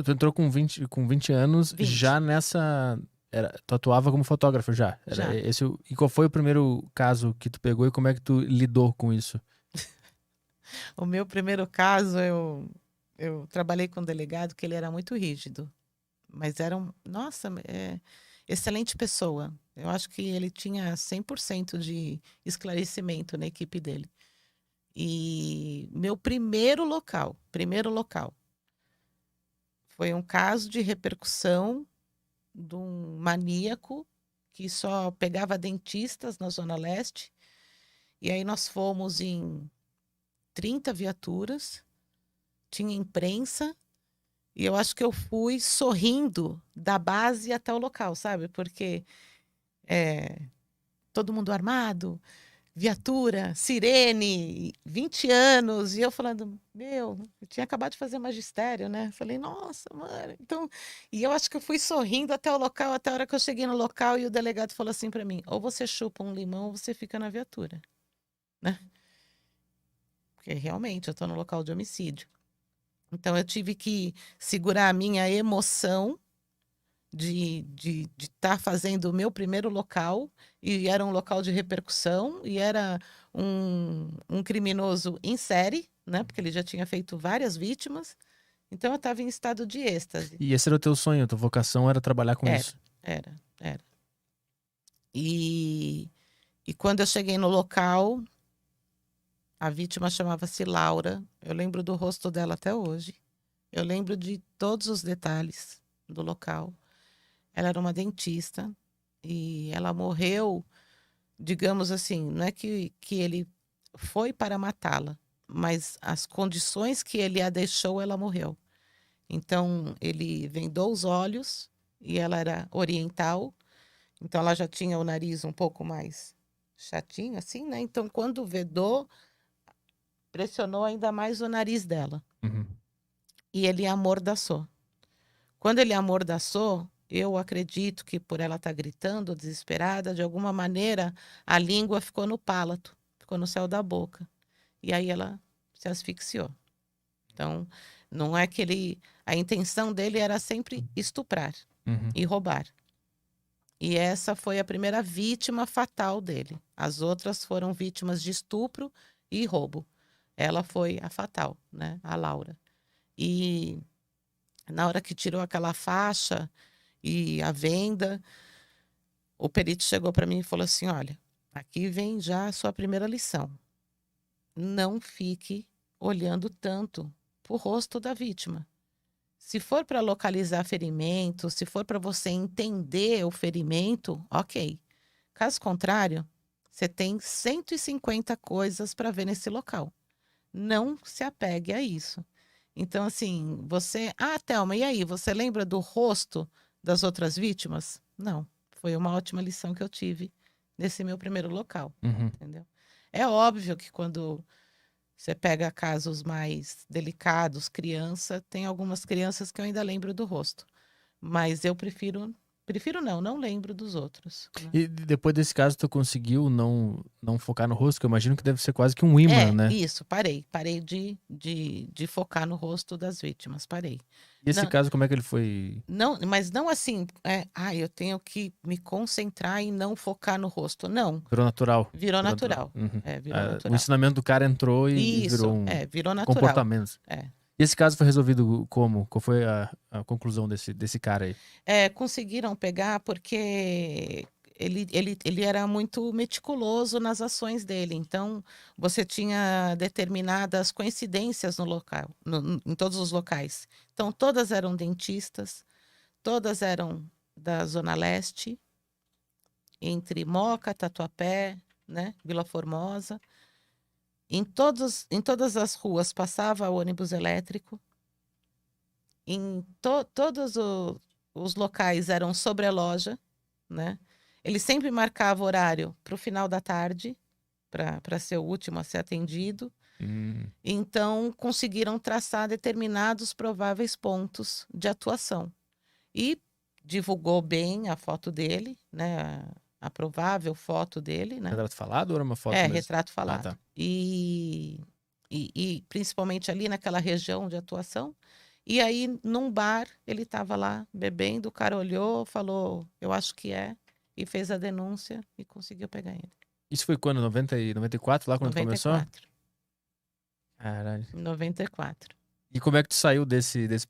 Tu entrou com 20 anos 20. já nessa... Tu atuava como fotógrafo já? Já. E qual foi o primeiro caso que tu pegou e como é que tu lidou com isso? O meu primeiro caso, eu trabalhei com um delegado que ele era muito rígido, mas era nossa, excelente pessoa. Eu acho que ele tinha 100% de esclarecimento na equipe dele. E meu primeiro local, foi um caso de repercussão de um maníaco que só pegava dentistas na Zona Leste. E aí nós fomos em 30 viaturas, tinha imprensa, e eu acho que eu fui sorrindo da base até o local, sabe? Porque todo mundo armado, viatura, sirene, 20 anos, e eu falando, eu tinha acabado de fazer magistério, né? Falei, nossa, mano, então. E eu acho que eu fui sorrindo até o local, até a hora que eu cheguei no local, e o delegado falou assim para mim: ou você chupa um limão, ou você fica na viatura, né? Porque realmente eu tô no local de homicídio. Então eu tive que segurar a minha emoção de estar fazendo o meu primeiro local, e era um local de repercussão, e era um criminoso em série, né? Porque ele já tinha feito várias vítimas. Então eu estava em estado de êxtase. E esse era o teu sonho, a tua vocação era trabalhar com Era, isso. era. E, e quando eu cheguei no local, a vítima chamava-se Laura. Eu lembro do rosto dela até hoje. Eu lembro de todos os detalhes do local. Ela era uma dentista e ela morreu, digamos assim, não é que ele foi para matá-la, mas as condições que ele a deixou, ela morreu. Então, ele vendou os olhos e ela era oriental, então ela já tinha o nariz um pouco mais chatinho, assim, né? Então, quando vedou, pressionou ainda mais o nariz dela Uhum. e ele amordaçou. Quando ele amordaçou, eu acredito que por ela estar gritando, desesperada, de alguma maneira, a língua ficou no palato, ficou no céu da boca. E aí ela se asfixiou. Então, não é que a intenção dele era sempre estuprar Uhum. e roubar. E essa foi a primeira vítima fatal dele. As outras foram vítimas de estupro e roubo. Ela foi a fatal, né? A Laura. E na hora que tirou aquela faixa e a venda, o perito chegou para mim e falou assim: olha, aqui vem já a sua primeira lição. Não fique olhando tanto para o rosto da vítima. Se for para localizar ferimento, se for para você entender o ferimento, ok. Caso contrário, você tem 150 coisas para ver nesse local. Não se apegue a isso. Então, assim, você. Ah, Thelma, e aí? Você lembra do rosto das outras vítimas? Não. Foi uma ótima lição que eu tive nesse meu primeiro local. Uhum. Entendeu? É óbvio que quando você pega casos mais delicados, criança, tem algumas crianças que eu ainda lembro do rosto. Mas eu prefiro. Prefiro não lembro dos outros, né? E depois desse caso, tu conseguiu não focar no rosto, que eu imagino que deve ser quase que um imã, né? Isso, parei. Parei de focar no rosto das vítimas, parei. E esse Não, caso, como é que ele foi? não, mas não assim, eu tenho que me concentrar e não focar no rosto. Não, Virou natural. virou Virou natural. natural. Uhum. Virou O natural. ensinamento do cara entrou e virou Isso, um virou natural. comportamento. É. E esse caso foi resolvido como? Qual foi a conclusão desse cara aí? Conseguiram pegar porque ele era muito meticuloso nas ações dele. Então, você tinha determinadas coincidências no local, em todos os locais. Então, todas eram dentistas, todas eram da Zona Leste, entre Moca, Tatuapé, né, Vila Formosa. Em todas as ruas passava ônibus elétrico. Todos os locais eram sobre a loja, né? Ele sempre marcava horário para o final da tarde, para ser o último a ser atendido. Hum. Então, conseguiram traçar determinados prováveis pontos de atuação. E divulgou bem a foto dele, né? A provável foto dele, né? Retrato falado ou era uma foto mesmo? Retrato Ah, falado. tá. E principalmente ali naquela região de atuação. E aí, num bar, ele estava lá bebendo, o cara olhou, falou, eu acho que é, e fez a denúncia e conseguiu pegar ele. Isso foi quando? 90 e 94, lá quando começou? 94. Caralho. 94. E como é que tu saiu desse